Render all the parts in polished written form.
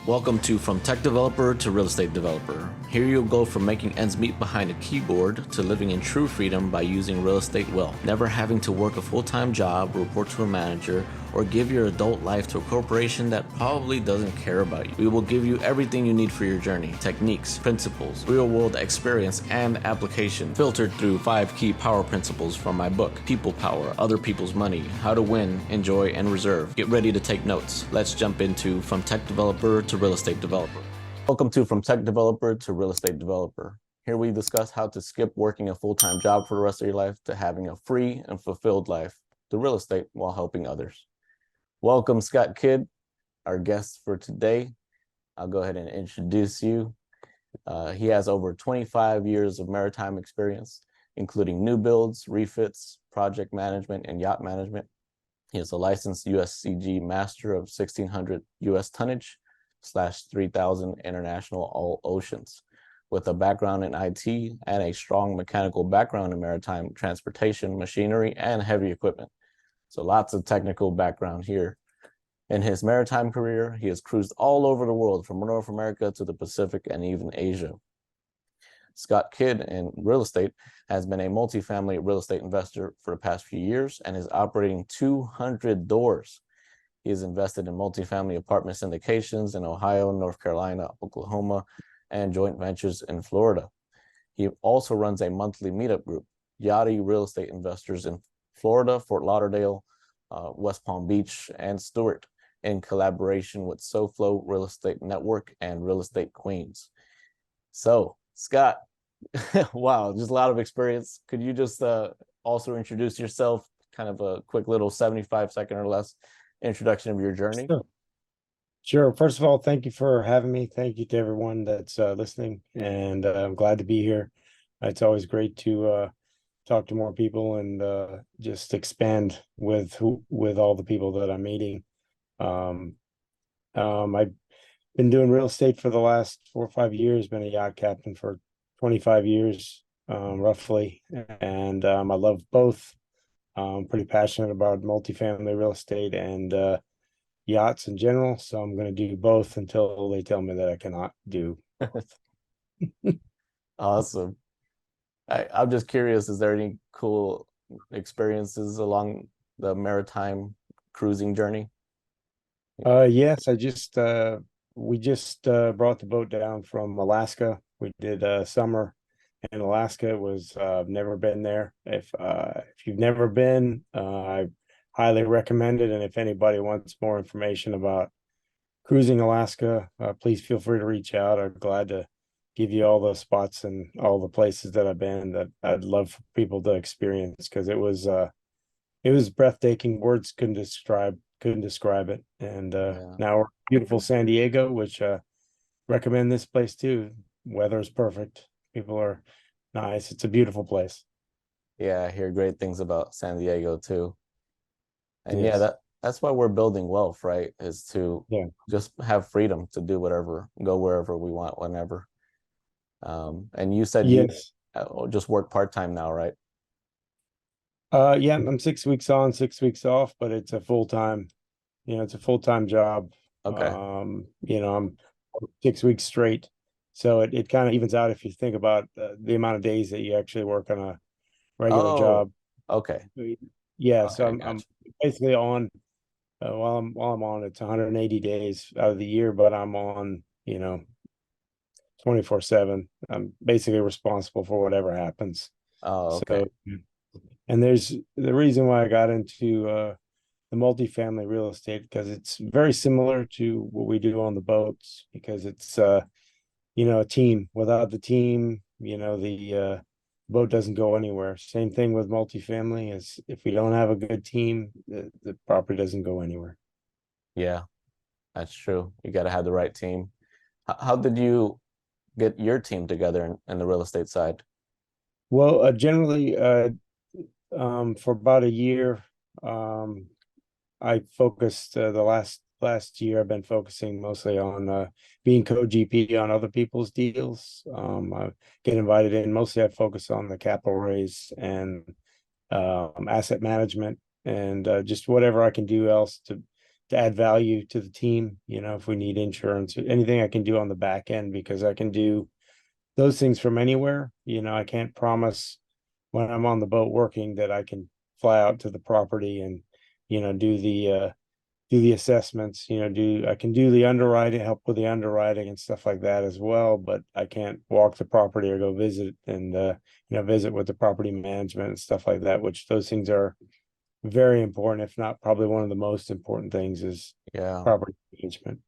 Welcome to From Tech Developer to Real Estate Developer. Here you'll go from making ends meet behind a keyboard to living in true freedom by using real estate well, never having to work a full-time job, report to a manager, or give your adult life to a corporation that probably doesn't care about you. We will give you everything you need for your journey: techniques, principles, real-world experience, and application, filtered through 5 key power principles from my book, People Power, Other People's Money, How to Win, Enjoy, and Reserve. Get ready to take notes. Let's jump into From Tech Developer to Real Estate Developer. Welcome to From Tech Developer to Real Estate Developer. Here we discuss how to skip working a full-time job for the rest of your life to having a free and fulfilled life through real estate while helping others. Welcome, Scott Kidd, our guest for today. I'll go ahead and introduce you. He has over 25 years of maritime experience, including new builds, refits, project management, and yacht management. He is a licensed USCG master of 1600 US tonnage / 3000 international all oceans, with a background in IT and a strong mechanical background in maritime transportation, machinery, and heavy equipment. So lots of technical background here. In his maritime career, he has cruised all over the world, from North America to the Pacific and even Asia. Scott Kidd in real estate has been a multifamily real estate investor for the past few years and is operating 200 doors. He has invested in multifamily apartment syndications in Ohio, North Carolina, Oklahoma, and joint ventures in Florida. He also runs a monthly meetup group, Yachty Real Estate Investors, in Florida, Fort Lauderdale, West Palm Beach, and Stewart, in collaboration with SoFlo Real Estate Network and Real Estate Queens. So, Scott, wow, just a lot of experience. Could you just also introduce yourself, kind of a quick little 75-second or less introduction of your journey? Sure. First of all, thank you for having me. Thank you to everyone that's listening, and I'm glad to be here. It's always great to talk to more people and just expand with all the people that I'm meeting. I've been doing real estate for the last 4 or 5 years, been a yacht captain for 25 years, roughly. And I love both. I'm pretty passionate about multifamily real estate and yachts in general. So I'm going to do both until they tell me that I cannot do. Awesome. I'm just curious, is there any cool experiences along the maritime cruising journey? Yes, we just brought the boat down from Alaska. We did summer in Alaska. It was never been there. If you've never been, I highly recommend it. And if anybody wants more information about cruising Alaska, please feel free to reach out. I'm glad to give you all the spots and all the places that I've been that I'd love for people to experience, because it was breathtaking. Words couldn't describe it. And now we're in beautiful San Diego, which recommend this place too. Weather is perfect. People are nice. It's a beautiful place. Yeah, I hear great things about San Diego too. And Yes. yeah, that's why we're building wealth, right? Is to just have freedom to do whatever, go wherever we want, whenever. And you said you Yes. just work part-time now, right? Yeah, I'm 6 weeks on, 6 weeks off, but it's a full-time, it's a full-time job. Okay. I'm 6 weeks straight. So it kind of evens out if you think about the amount of days that you actually work on a regular job. Okay. Yeah, so Okay, I'm gotcha. basically on while I'm on, it's 180 days out of the year, but I'm on, 24/7. I'm basically responsible for whatever happens. Oh, okay. So, and there's the reason why I got into the multifamily real estate, because it's very similar to what we do on the boats, because it's a team. Without the team, the boat doesn't go anywhere. Same thing with multifamily, is if we don't have a good team, the property doesn't go anywhere. Yeah, that's true. You got to have the right team. How did you get your team together in the real estate side? Well, generally, for about a year, I focused the last year. I've been focusing mostly on being co-GP on other people's deals. I get invited in. Mostly, I focus on the capital raise and asset management, and just whatever I can do else to to add value to the team. If we need insurance, anything I can do on the back end, because I can do those things from anywhere. I can't promise when I'm on the boat working that I can fly out to the property and, do the assessments, I can do the underwriting, help with the underwriting and stuff like that as well, but I can't walk the property or go visit and, visit with the property management and stuff like that, which those things are very important, if not probably one of the most important things is Yeah. property management,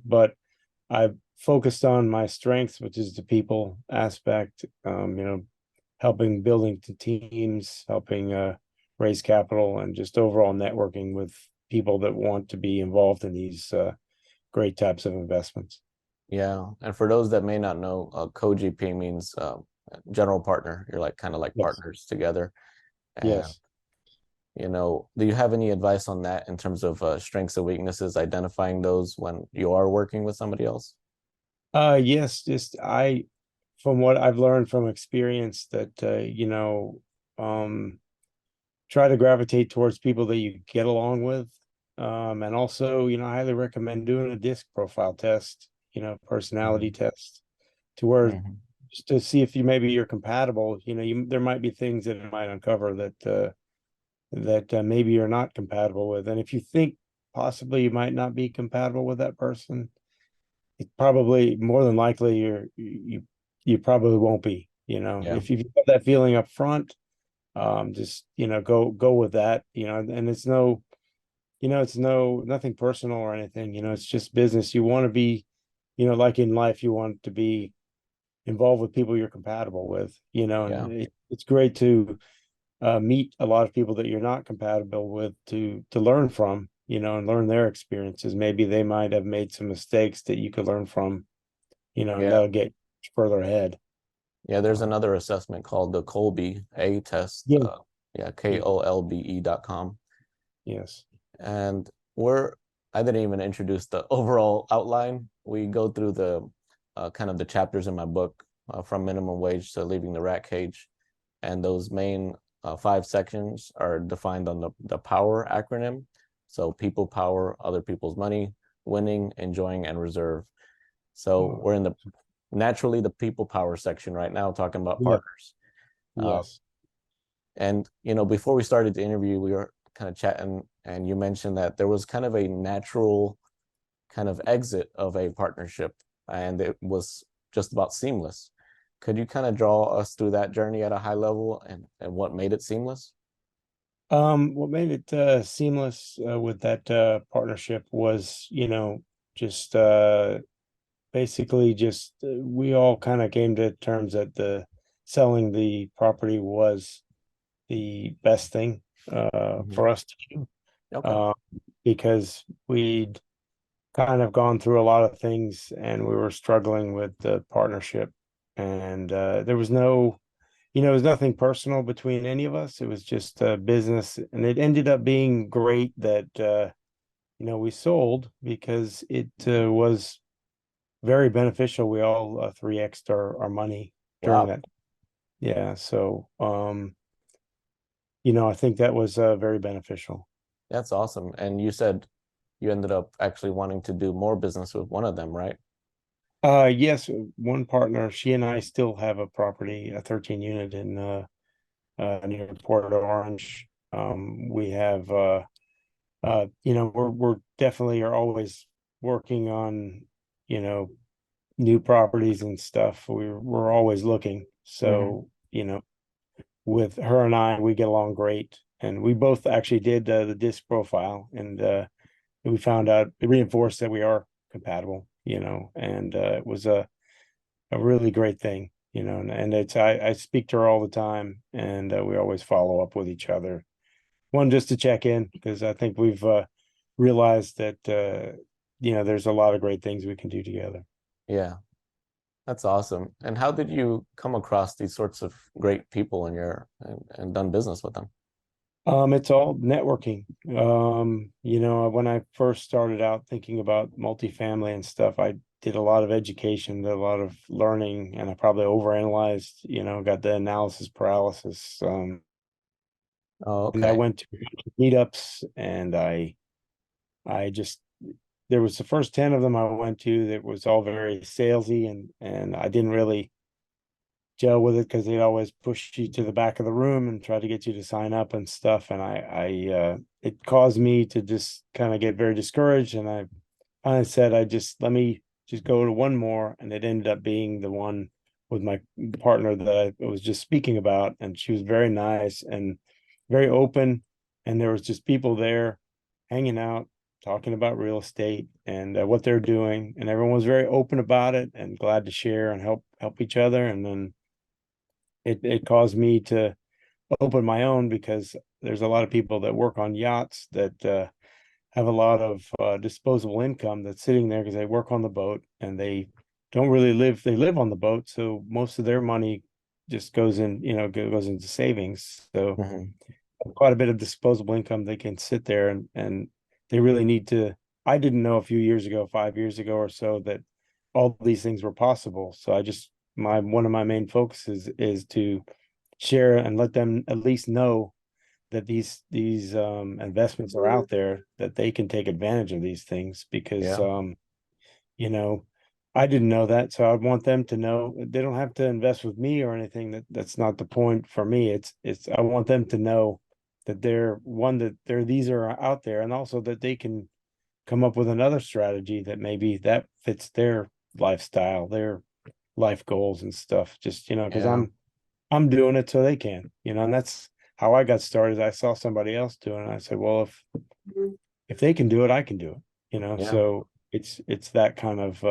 but I've focused on my strengths, which is the people aspect, helping building the teams, helping raise capital, and just overall networking with people that want to be involved in these great types of investments. Yeah. And for those that may not know, co-GP means general partner. You're like kind of like Yes. partners together. And Yes. do you have any advice on that in terms of strengths and weaknesses, identifying those when you are working with somebody else? Yes, just from what I've learned from experience that um try to gravitate towards people that you get along with. And also, I highly recommend doing a disc profile test, personality Mhm. test, to where Mhm. just to see if you're compatible. There might be things that it might uncover that maybe you're not compatible with. And if you think possibly you might not be compatible with that person, it probably more than likely you probably won't be. Yeah. If you have that feeling up front, just go with that. And it's nothing personal or anything. It's just business. You want to be, like in life, you want to be involved with people you're compatible with. Yeah. And it's great to meet a lot of people that you're not compatible with to learn from, and learn their experiences. Maybe they might have made some mistakes that you could learn from, and Yeah. that'll get further ahead. Yeah. There's uh, another assessment called the Colby A test. yeah, Yeah. yeah, KOLBE.com. yes, And I didn't even introduce the overall outline. We go through the kind of the chapters in my book, from minimum wage to leaving the rat cage. And those main five sections are defined on the power acronym. So people power, other people's money, winning, enjoying, and reserve. So uh, we're in the naturally the people power section right now, talking about yeah, partners. Uh, yes. and before we started the interview, we were kind of chatting, and you mentioned that there was kind of a natural kind of exit of a partnership, and it was just about seamless. Could you kind of draw us through that journey at a high level, and what made it seamless? What made it seamless with that partnership was, just basically just we all kind of came to terms that the selling the property was the best thing Mhm. for us to do, Okay. uh, because we'd kind of gone through a lot of things and we were struggling with the partnership, and there was it was nothing personal between any of us. It was just business, and it ended up being great that we sold because it was very beneficial. We all 3x'd our money during Wow. that. Yeah, so I think that was very beneficial. That's awesome. And you said you ended up actually wanting to do more business with one of them, right? Yes, one partner, she and I still have a property, a 13 unit in near Port Orange. We have we're definitely are always working on, you know, new properties and stuff. We're always looking. Hmm. So, with her and I, we get along great. And we both actually did the disc profile, and we found out it reinforced that we are compatible, and it was a really great thing, and I speak to her all the time, and we always follow up with each other. One, just to check in, because I think we've realized that there's a lot of great things we can do together. Yeah, that's awesome. And how did you come across these sorts of great people in and done business with them? It's all networking. When I first started out thinking about multifamily and stuff, I did a lot of education, did a lot of learning, and I probably overanalyzed, got the analysis paralysis. Oh, And I okay. went to meetups, and I I just there was the first 10 of them I went to that was all very salesy, and I didn't really gel with it because they'd always push you to the back of the room and try to get you to sign up and stuff. And it caused me to just kind of get very discouraged. And I finally said, let me just go to one more. And it ended up being the one with my partner that I was just speaking about. And she was very nice and very open. And there was just people there hanging out, talking about real estate and what they're doing. And everyone was very open about it and glad to share and help each other. And then it caused me to open my own, because there's a lot of people that work on yachts that have a lot of disposable income that's sitting there because they work on the boat and they don't really live. They live on the boat, so most of their money just goes in, goes into savings. So Hmm. quite a bit of disposable income. They can sit there and they really need to. I didn't know a few years ago, 5 years ago or so, that all these things were possible. So I just my one of my main focuses is to share and let them at least know that these investments are out there, that they can take advantage of these things, because Yeah. you know I didn't know that, so I want them to know they don't have to invest with me or anything. That's not the point for me. It's I want them to know that these are out there, and also that they can come up with another strategy that maybe that fits their lifestyle, their life goals and stuff. Just because Yeah. I'm doing it so they can, and that's how I got started. I saw somebody else doing it, and I said, well, if they can do it, I can do it. Yeah. So it's that kind of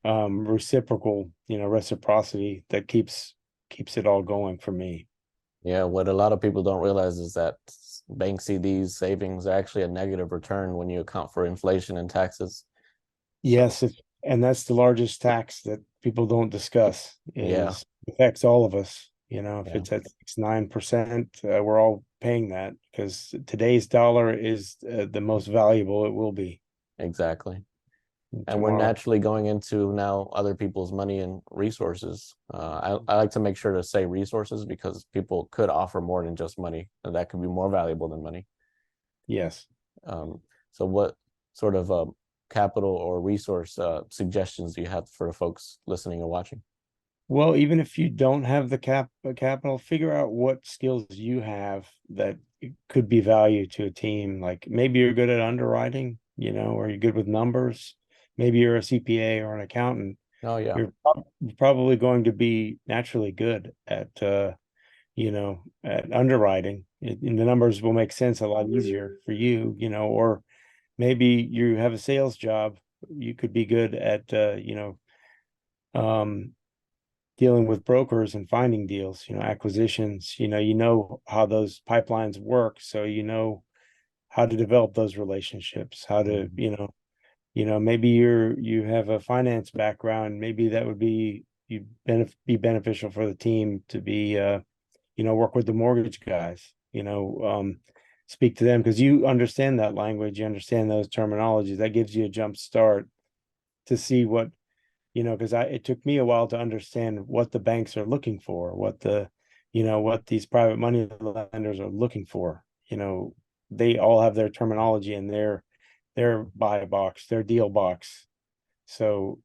reciprocal, reciprocity that keeps it all going for me. Yeah. What a lot of people don't realize is that bank CDs savings are actually a negative return when you account for inflation and taxes. So, Yes, and that's the largest tax that people don't discuss, yeah. is affects all of us. If Yeah. it's at 6-9%, we're all paying that, because today's dollar is the most valuable it will be Exactly. And we're tomorrow. naturally going into now other people's money and resources. I like to make sure to say resources because people could offer more than just money, and that could be more valuable than money. Yes. Um, so, what sort of capital or resource suggestions do you have for the folks listening or watching? Well, even if you don't have the capital, figure out what skills you have that could be value to a team. Like maybe you're good at underwriting, or you're good with numbers. Maybe you're a CPA or an accountant. Oh, yeah. You're probably going to be naturally good at underwriting. And the numbers will make sense a lot easier for you, or maybe you have a sales job. You could be good at, um, dealing with brokers and finding deals, acquisitions. How those pipelines work, so how to develop those relationships, how to, Mhm. maybe you have a finance background. Maybe that would be beneficial for the team to be work with the mortgage guys, speak to them, because you understand that language, you understand those terminologies. That gives you a jump start to see what, because it took me a while to understand what the banks are looking for, what these private money lenders are looking for. They all have their terminology and their buy box, their deal box. So,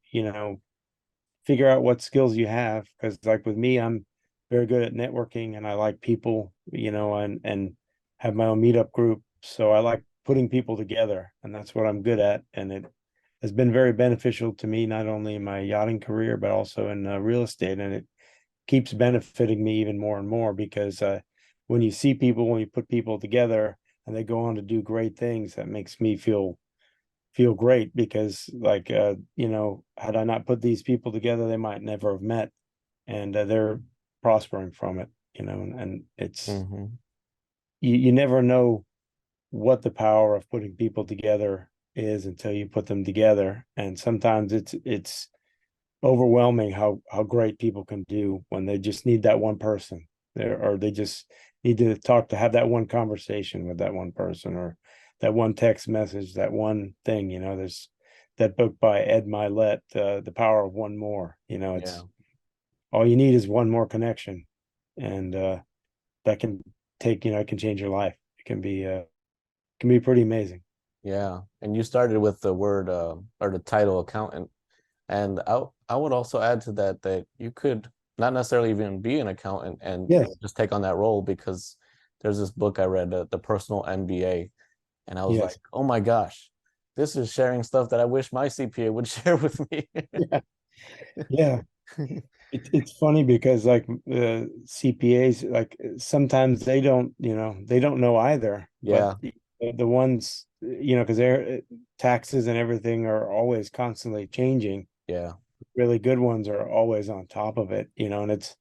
figure out what skills you have, because like with me, I'm very good at networking and I like people, and have my own meetup group. So I like putting people together, and that's what I'm good at. And it has been very beneficial to me, not only in my yachting career, but also in real estate. And it keeps benefiting me even more and more, because when you put people together and they go on to do great things, that makes me feel great, because like had I not put these people together, they might never have met, and they're prospering from it, and it's Hmm. you never know what the power of putting people together is until you put them together. And sometimes it's overwhelming how great people can do when they just need that one person there, or they just need to have that one conversation with that one person, or that one text message, that one thing. There's that book by Ed Milet, The Power of One More. Yeah. It's all you need is one more connection, and that can it can change your life. It can be pretty amazing. Yeah. And you started with the word or the title accountant. And I would also add to that that you could not necessarily even be an accountant and Yes. just take on that role, because there's this book I read, the Personal MBA, and I was like, Yes. oh my gosh, this is sharing stuff that I wish my CPA would share with me. Yeah. Yeah. It's funny because like CPAs, like sometimes they don't, they don't know either, but Yeah, the ones, because their taxes and everything are always constantly changing. yeah. Really good ones are always on top of it, and it's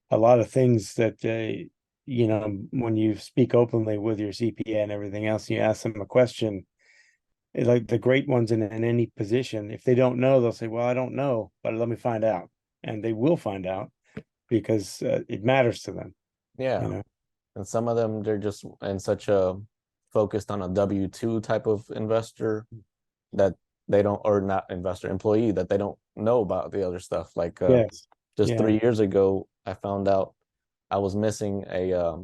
a lot of things that when you speak openly with your CPA and everything else, you ask them a question, like the great ones in any position, if they don't know, they'll say, well, I don't know, but let me find out. And they will find out because it matters to them, you Yeah. know? And some of them, they're just in such a focused on a W-2 type of investor that they don't, or not investor, employee, that they don't know about the other stuff. Like Yes. just Yeah. 3 years ago, I found out I was missing a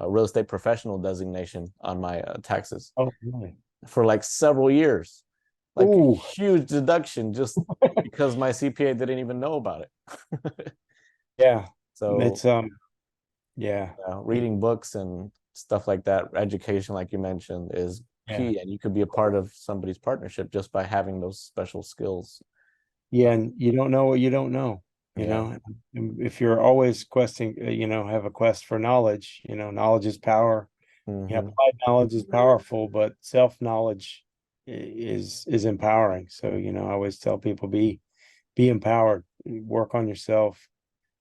real estate professional designation on my taxes Oh, really? for like several years, like a Oh, huge deduction just because my CPA didn't even know about it. yeah. So It's yeah. reading books and stuff like that, education, like you mentioned, is Yeah. key, and you could be a part of somebody's partnership just by having those special skills. Yeah, and you don't know what you don't know, you Yeah. know. And if you're always questing, have a quest for knowledge, knowledge is power. Yeah, Hmm. applied knowledge is powerful, but self-knowledge is empowering. So, I always tell people be empowered, work on yourself,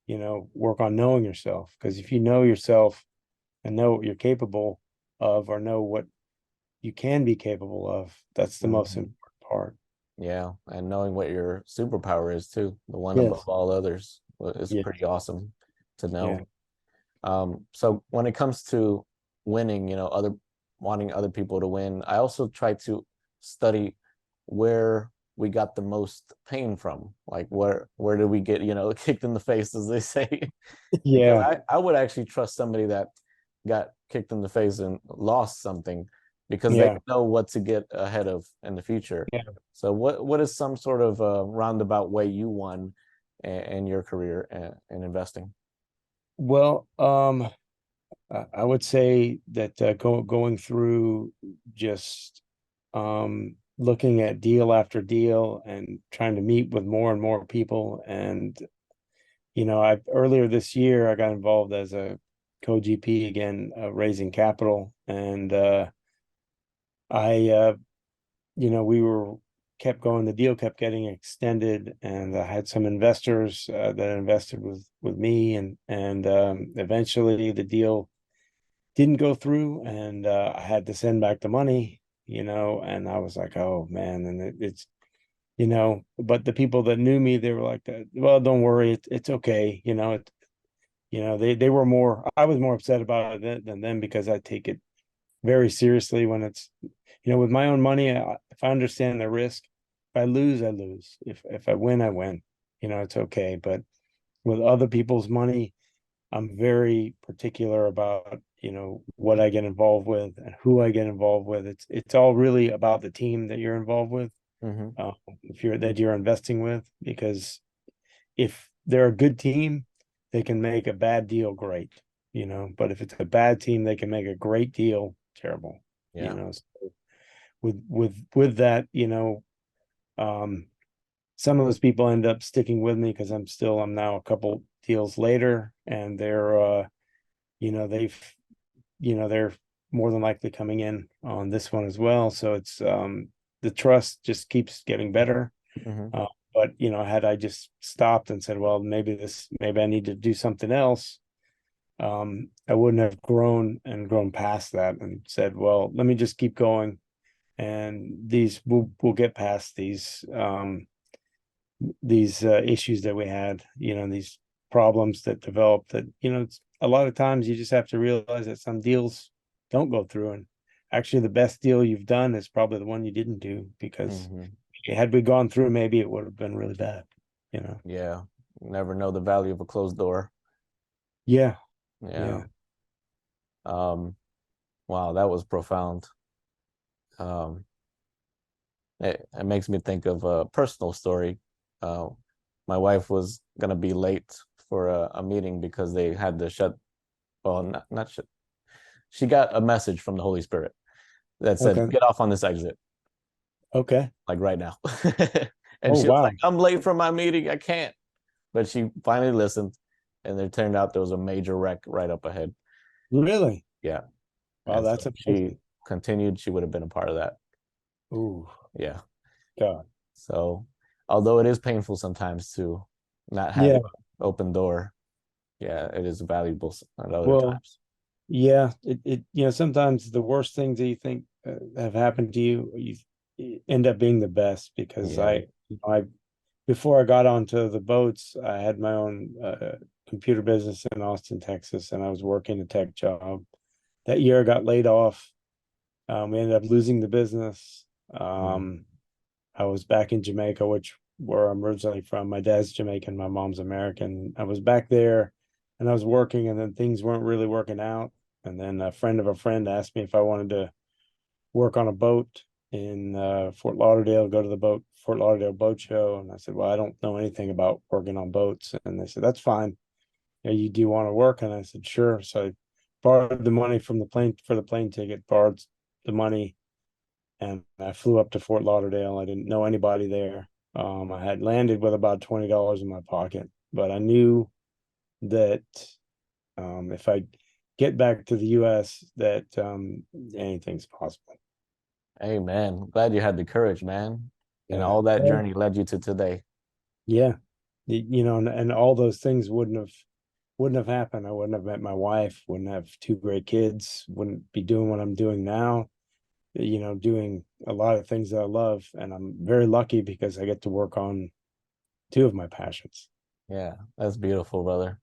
work on knowing yourself. Because if you know yourself and know what you're capable of, or know what you can be capable of, that's the most Hmm. important part. Yeah, and knowing what your superpower is too, the one above Yes. all others, is Yeah. pretty awesome to Yeah. know. So when it comes to winning, other wanting other people to win, I also try to study where we got the most pain from. Like where did we get, kicked in the face, as they say? Because Yeah. I would actually trust somebody that got kicked in the face and lost something, because they Yeah. know what to get ahead of in the future. Yeah. So what is some sort of roundabout way you won in your career in investing? Well, I would say that going through just looking at deal after deal and trying to meet with more and more people. And, I earlier this year I got involved as a co-GP again, raising capital. And I we were kept going, the deal kept getting extended, and I had some investors that invested with me, and eventually the deal didn't go through, and I had to send back the money, and I was like, oh man, and it's but the people that knew me, they were like, well, don't worry, it's okay, they were more, I was more upset about it than them, because I take it very seriously when it's, with my own money. If I understand the risk, if I lose, I lose. If I win, I win. It's okay. But with other people's money, I'm very particular about, what I get involved with and who I get involved with. It's all really about the team that you're involved with, Hmm. if you're investing with, because if they're a good team, they can make a bad deal great, but if it's a bad team, they can make a great deal terrible, Yeah. so with that, um some of those people end up sticking with me because I'm now a couple deals later, and they've they're more than likely coming in on this one as well. So it's the trust just keeps getting better. Hmm. But had I just stopped and said, well, maybe I need to do something else, I wouldn't have grown past that, and said, well, let me just keep going, and we'll get past these issues that we had, these problems that developed, that, a lot of times you just have to realize that some deals don't go through, and actually the best deal you've done is probably the one you didn't do, because Hmm. had we gone through, maybe it would have been really bad, Yeah. Never know the value of a closed door. yeah. Yeah. Yeah. Um, wow, that was profound. Um, it makes me think of a personal story. Uh, my wife was gonna be late for a meeting because they had to shut. Well, not shut. She got a message from the Holy Spirit that said, Okay. "Get off on this exit, Okay. like right now." And Oh, she was like, wow. "I'm late for my meeting. I can't." But she finally listened, and it turned out there was a major wreck right up ahead. Really? Yeah, Wow, and so that's if she amazing. continued, she would have been a part of that. Ooh, Yeah. God. So, although it is painful sometimes to not have Yeah. an open door, yeah, it is valuable at other Well, times. yeah, sometimes the worst things that you think have happened to you, you end up being the best because Yeah. before I got onto the boats, I had my own computer business in Austin, Texas, and I was working a tech job. That year I got laid off. We ended up losing the business. Mm. Um, I was back in Jamaica, which where I'm originally from. My dad's Jamaican, my mom's American. I was back there and I was working, and then things weren't really working out. And then a friend of a friend asked me if I wanted to work on a boat in Fort Lauderdale, go to the Fort Lauderdale boat show. And I said, well, I don't know anything about working on boats. And they said, that's fine. Yeah, you do want to work? And I said, sure. So I borrowed the money from the plane for the plane ticket, borrowed the money, and I flew up to Fort Lauderdale. I didn't know anybody there. I had landed with about $20 in my pocket, but I knew that if I get back to the U.S., that anything's possible. Hey, man, glad you had the courage, man. And Yeah, all that well, journey led you to today. yeah, and all those things wouldn't have happened. I wouldn't have met my wife, wouldn't have two great kids, wouldn't be doing what I'm doing now. Doing a lot of things that I love, and I'm very lucky because I get to work on two of my passions. Yeah, that's beautiful, brother.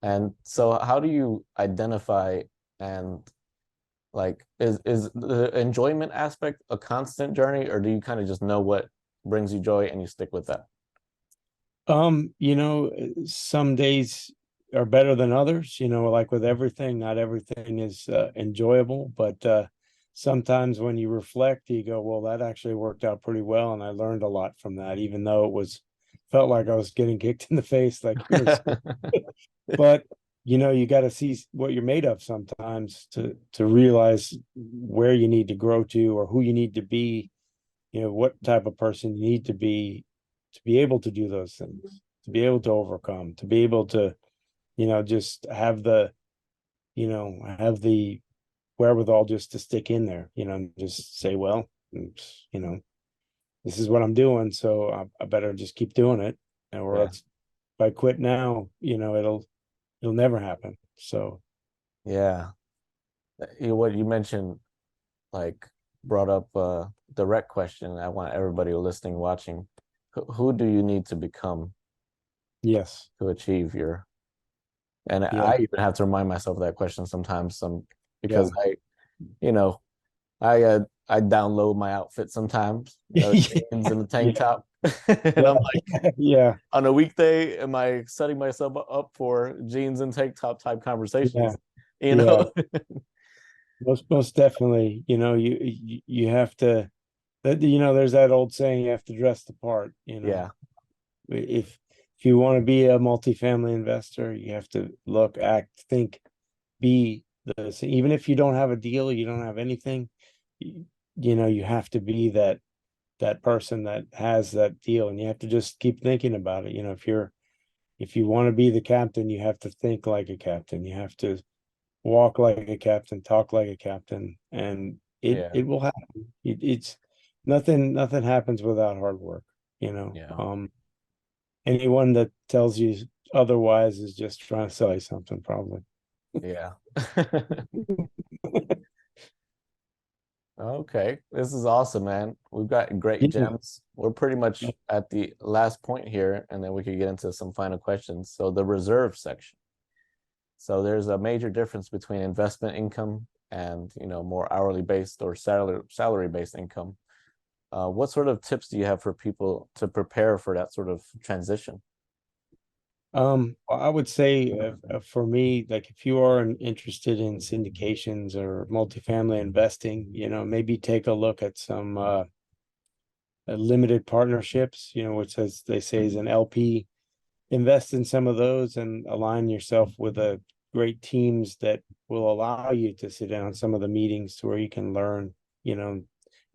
And so how do you identify and like is the enjoyment aspect a constant journey, or do you kind of just know what brings you joy and you stick with that? Some days are better than others, like with everything, not everything is enjoyable, but sometimes when you reflect, you go, well, that actually worked out pretty well. And I learned a lot from that, even though felt like I was getting kicked in the face, like you were saying. But you got to see what you're made of sometimes to realize where you need to grow to or who you need to be, what type of person you need to be able to do those things, to be able to overcome, to be able to, just have the wherewithal just to stick in there, and just say, well, you know, this is what I'm doing, so I better just keep doing it, or Yeah. else if I quit now, it'll never happen. So Yeah. What you mentioned like brought up a direct question. I want everybody listening, watching, who do you need to become yes, to achieve your, and yeah, I even have to remind myself of that question sometimes, because yeah, you know, I download my outfit sometimes, jeans and a tank yeah, top. And yeah, I'm like, yeah, on a weekday, am I setting myself up for jeans and tank top type yeah, conversations? You yeah. know? Most definitely. You have to. That there's that old saying, you have to dress the part. Yeah, If you want to be a multifamily investor, you have to look, act, think, be the. Even if you don't have a deal, you don't have anything. You have to be that person that has that deal, and you have to just keep thinking about it. If you want to be the captain, you have to think like a captain. You have to walk like a captain, talk like a captain, and yeah, it will happen. It's nothing happens without hard work. You know, yeah, um, anyone that tells you otherwise is just trying to sell you something, probably. yeah. Okay, this is awesome, man. We've got great Yeah. gems. We're pretty much at the last point here, and then we could get into some final questions. So the reserve section. So there's a major difference between investment income and more hourly based or salary based income. What sort of tips do you have for people to prepare for that sort of transition? I would say for me, like if you are interested in syndications or multifamily investing, maybe take a look at some limited partnerships, which as they say is an LP. Invest in some of those and align yourself with a great teams that will allow you to sit in on some of the meetings to where you can learn, and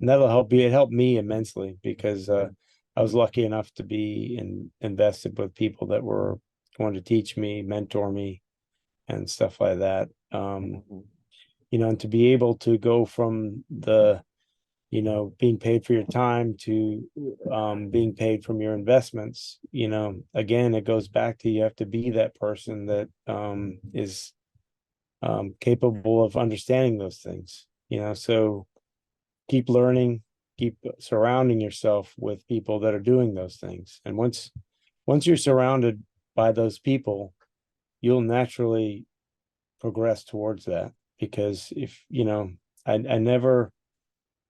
that'll help you. It helped me immensely because I was lucky enough to be invested with people that were going to teach me, mentor me, and stuff like that. Mhm. And to be able to go from the being paid for your time to being paid from your investments, again, it goes back to you have to be that person that is capable of understanding those things, so keep learning, keep surrounding yourself with people that are doing those things. And once you're surrounded by those people, you'll naturally progress towards that. Because if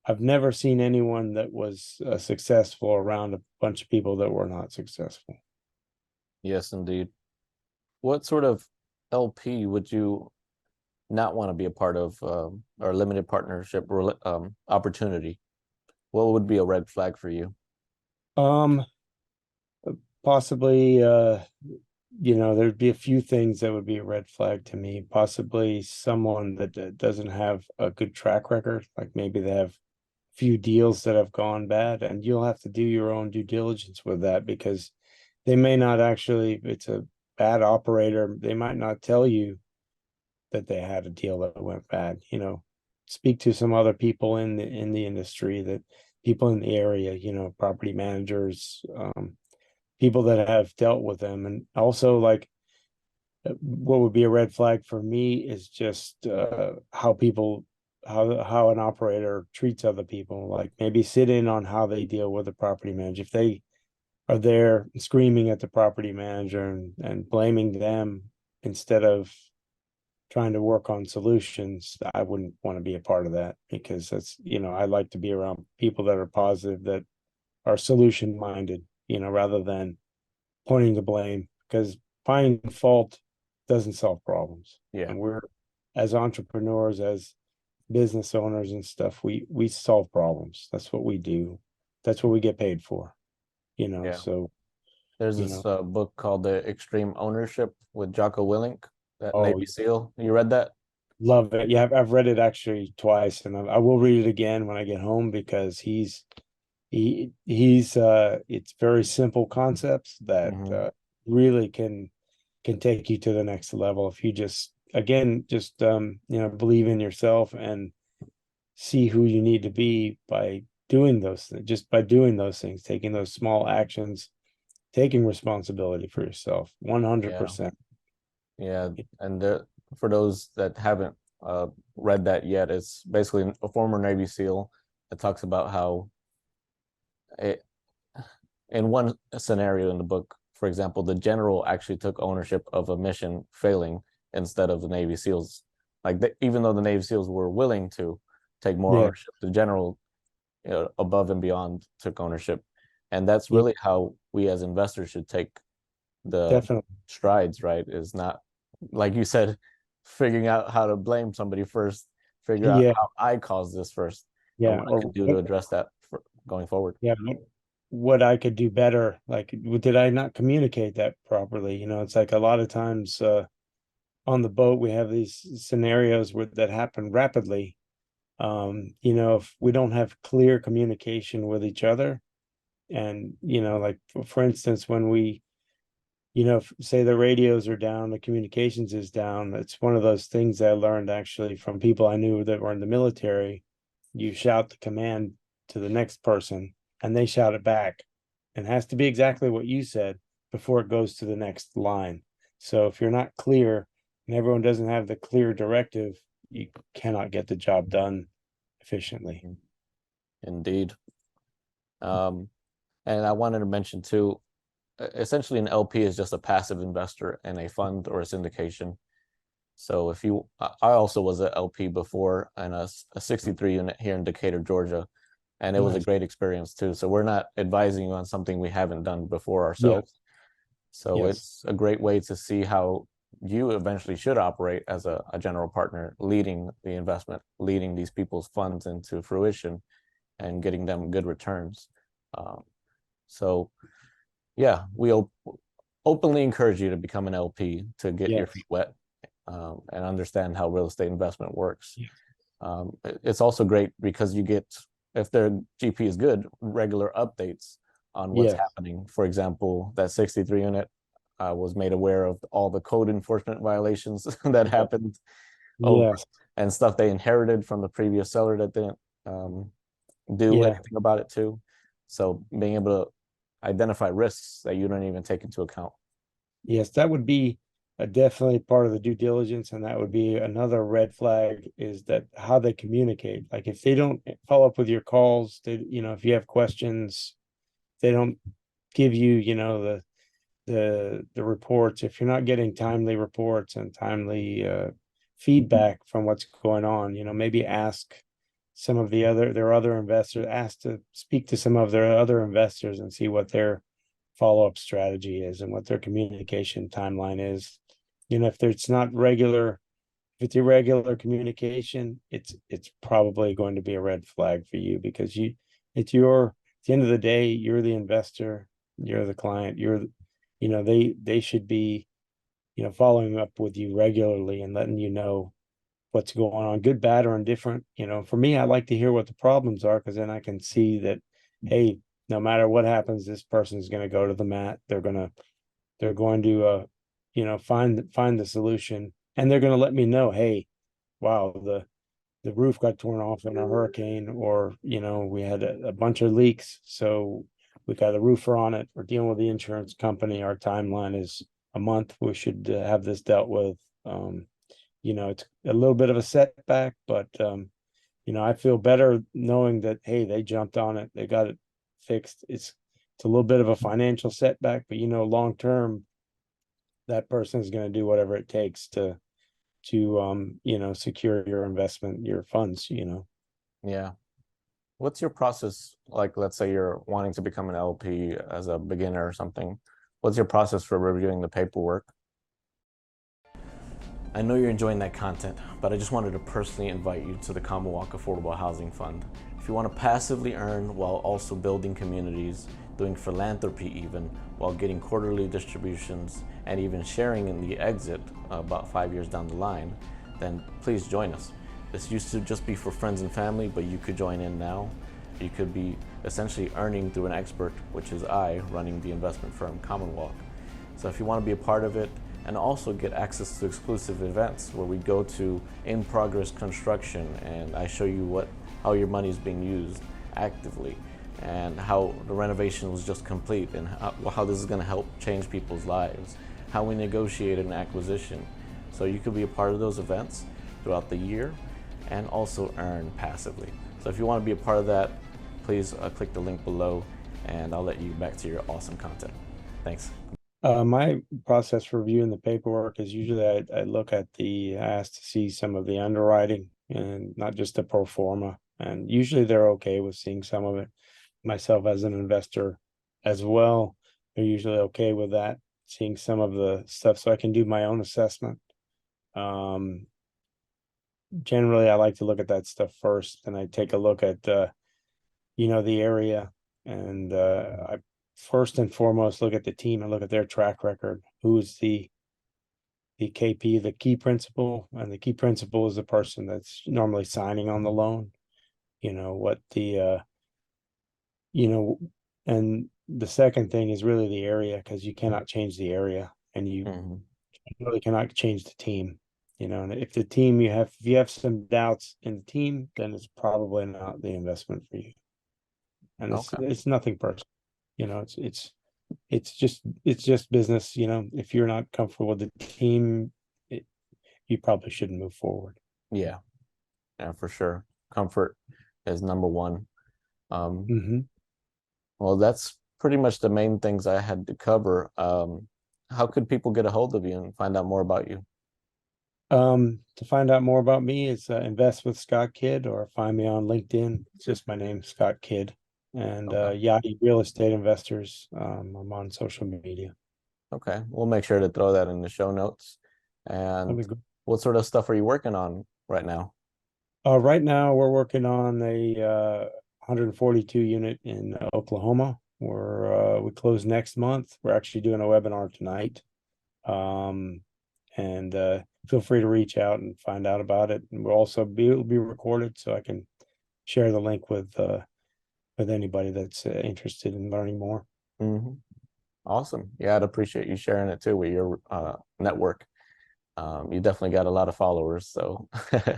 I've never seen anyone that was successful around a bunch of people that were not successful. Yes, indeed. What sort of LP would you not want to be a part of, or limited partnership or opportunity? What would be a red flag for you? Um, Possibly, there'd be a few things that would be a red flag to me. Possibly someone that doesn't have a good track record, like maybe they have few deals that have gone bad, and you'll have to do your own due diligence with that because they may not actually, if it's a bad operator, they might not tell you that they had a deal that went bad. Speak to some other people in the industry, that people in the area, property managers, people that have dealt with them. And also, like, what would be a red flag for me is just how an operator treats other people. Like maybe sit in on how they deal with the property manager. If they are there screaming at the property manager and blaming them instead of trying to work on solutions, I wouldn't want to be a part of that, because that's, I like to be around people that are positive, that are solution minded, rather than pointing the blame, because finding fault doesn't solve problems. Yeah, And we're, as entrepreneurs, as business owners and stuff, we solve problems. That's what we do. That's what we get paid for, yeah. so, There's you this know, book called The Extreme Ownership with Jocko Willink, that oh, Navy SEAL. You read that? love it. Yeah, I've read it actually twice, and I will read it again when I get home, because he's it's very simple concepts that Hmm. really can take you to the next level if you just, again, just believe in yourself and see who you need to be by doing those things, just by doing those things, taking those small actions, taking responsibility for yourself Yeah, 100%. yeah. And for those that haven't read that yet, it's basically a former Navy SEAL that talks about how it, in one scenario in the book, for example, the general actually took ownership of a mission failing instead of the Navy SEALs. Like even though the Navy SEALs were willing to take more Yeah, ownership, the general, above and beyond, took ownership. And that's yeah, really how we as investors should take the definitely. strides, right? Is not, like you said, figuring out how to blame somebody first, figure out Yeah, how I caused this first and yeah. what I Or can do to address that for going forward. yeah, what I could do better. Like, did I not communicate that properly? It's like a lot of times on the boat we have these scenarios that happen rapidly. If we don't have clear communication with each other, and like for instance, when we, say the radios are down, the communications is down. It's one of those things I learned actually from people I knew that were in the military. You shout the command to the next person, and they shout it back, and it has to be exactly what you said before it goes to the next line. So if you're not clear and everyone doesn't have the clear directive, you cannot get the job done efficiently. Indeed. Um, and I wanted to mention too, essentially an LP is just a passive investor in a fund or a syndication. So if you, I also was a LP before in a 63 unit here in Decatur, Georgia, and it was a Nice. great experience too. So we're not advising you on something we haven't done before Yeah. ourselves. So Yes. it's a great way to see how you eventually should operate as a general partner, leading the investment, leading these people's funds into fruition and getting them good returns. Um, so yeah, we openly encourage you to become an LP to get your Yes. feet wet, and understand how real estate investment works. Yes. It's also great because you get, if their GP is good, regular updates on what's Yes. happening. For example, that 63 unit, I was made aware of all the code enforcement violations that happened over, Yes. and stuff they inherited from the previous seller that didn't do Yeah. anything about it too. So being able to identify risks that you don't even take into account. Yes, that would be definitely part of the due diligence, and that would be another red flag is that how they communicate. Like if they don't follow up with your calls, they, if you have questions, they don't give you, the reports. If you're not getting timely reports and timely feedback from what's going on, maybe ask some of their other investors, ask to speak to some of their other investors and see what their follow-up strategy is and what their communication timeline is. If there's not regular, if it's irregular communication, it's probably going to be a red flag for you because it's your, at the end of the day, you're the investor, you're the client, they should be, following up with you regularly and letting you know what's going on, good, bad, or indifferent. For me, I like to hear what the problems are because then I can see that, hey, no matter what happens, this person is going to go to the mat. They're going to find the solution, and they're going to let me know, hey, wow, the roof got torn off in a hurricane, or we had a bunch of leaks, so we got a roofer on it. We're dealing with the insurance company. Our timeline is a month. We should have this dealt with. It's a little bit of a setback, but I feel better knowing that, hey, they jumped on it, they got it fixed. It's a little bit of a financial setback, but long term, that person is going to do whatever it takes to secure your investment, your funds. Yeah. What's your process like? Let's say you're wanting to become an LP as a beginner or something. What's your process for reviewing the paperwork? I know you're enjoying that content, but I just wanted to personally invite you to the Commonwealth Affordable Housing Fund. If you want to passively earn while also building communities, doing philanthropy even, while getting quarterly distributions and even sharing in the exit about 5 years down the line, then please join us. This used to just be for friends and family, but you could join in now. You could be essentially earning through an expert, which is I, running the investment firm Commonwealth. So if you want to be a part of it, and also get access to exclusive events where we go to in-progress construction and I show you how your money is being used actively and how the renovation was just complete and how this is going to help change people's lives, how we negotiated an acquisition. So you could be a part of those events throughout the year and also earn passively. So if you want to be a part of that, please click the link below and I'll let you back to your awesome content. Thanks. My process for reviewing the paperwork is usually I look at I ask to see some of the underwriting and not just the pro forma. And usually they're okay with seeing some of it. Myself as an investor as well, they're usually okay with that, seeing some of the stuff so I can do my own assessment. Generally, I like to look at that stuff first, and I take a look at the area, and I first and foremost look at the team and look at their track record. Who is the KP, the key principal, and the key principal is the person that's normally signing on the loan. What the and the second thing is really the area, because you cannot change the area, and you really cannot change the team. And if the team if you have some doubts in the team, then it's probably not the investment for you. And Okay. it's nothing personal. It's just business. If you're not comfortable with the team, you probably shouldn't move forward. Yeah, for sure. Comfort is number one. Mm-hmm. Well, that's pretty much the main things I had to cover. How could people get a hold of you and find out more about you? To find out more about me, it's Invest with Scott Kidd, or find me on LinkedIn. It's just my name, Scott Kidd. And Okay. Yachty Real Estate Investors. I'm on social media. Okay, we'll make sure to throw that in the show notes. That'd And be good. what sort of stuff are you working on right now? Right now we're working on a 142 unit in Oklahoma. We close next month. We're actually doing a webinar tonight. Um, and feel free to reach out and find out about it. And it'll be recorded, so I can share the link with anybody that's interested in learning more. Hmm. Awesome. Yeah, I'd appreciate you sharing it too with your network. You definitely got a lot of followers, so I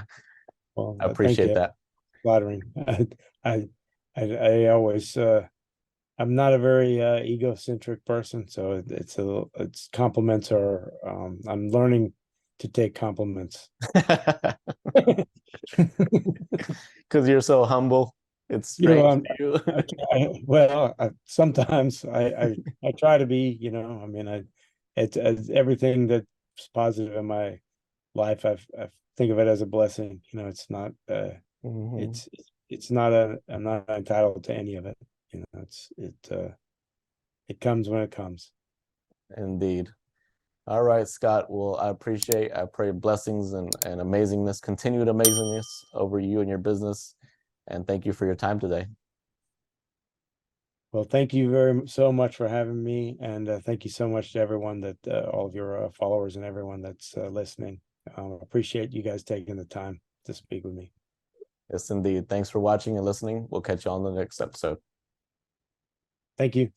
Well, thank appreciate you. that. Flattering. I, I always, I'm not a very egocentric person, so it's compliments are, I'm learning to take compliments. Because you're so humble, it's You know, strange to you. sometimes I try to be, I mean, it's everything that's positive in my life. I think of it as a blessing. It's not, Mhm. it's, it's not I'm not entitled to any of it. It comes when it comes. Indeed. All right, Scott. Well, I pray blessings and amazingness, continued amazingness over you and your business. And thank you for your time today. Well, thank you so much for having me, and thank you so much to everyone all of your followers and everyone that's listening. Appreciate you guys taking the time to speak with me. Yes, indeed. Thanks for watching and listening. We'll catch you on the next episode. Thank you.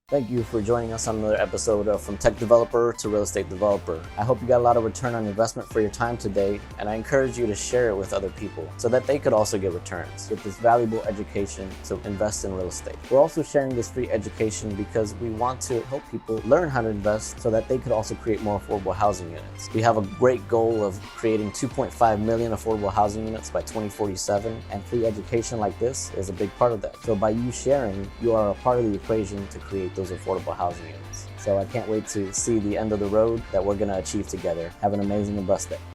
Thank you for joining us on another episode of From Tech Developer to Real Estate Developer. I hope you got a lot of return on investment for your time today, and I encourage you to share it with other people so that they could also get returns with this valuable education to invest in real estate. We're also sharing this free education because we want to help people learn how to invest so that they could also create more affordable housing units. We have a great goal of creating 2.5 million affordable housing units by 2047, and free education like this is a big part of that. So by you sharing, you are a part of the equation to create those affordable housing units. So I can't wait to see the end of the road that we're going to achieve together. Have an amazing and blessed day.